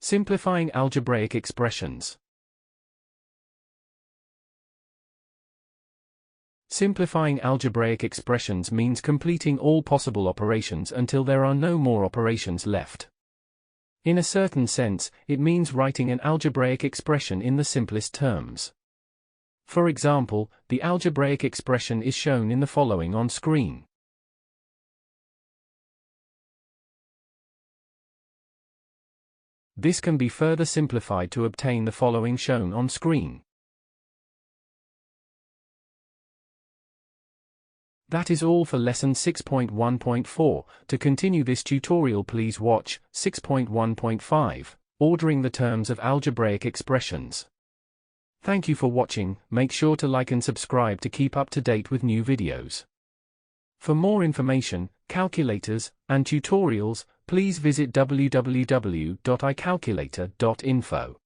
Simplifying algebraic expressions. Simplifying algebraic expressions means completing all possible operations until there are no more operations left. In a certain sense, it means writing an algebraic expression in the simplest terms. For example, the algebraic expression is shown in the following on screen. This can be further simplified to obtain the following shown on screen. That is all for lesson 6.1.4. To continue this tutorial, please watch 6.1.5, Ordering the Terms of Algebraic Expressions. Thank you for watching. Make sure to like and subscribe to keep up to date with new videos. For more information, calculators, and tutorials, please visit www.icalculator.info.